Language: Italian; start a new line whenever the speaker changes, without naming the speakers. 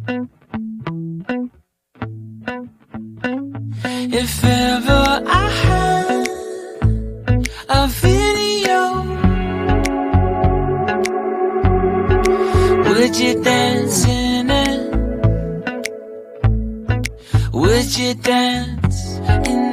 If ever I had a video, would you dance in it? Would you dance in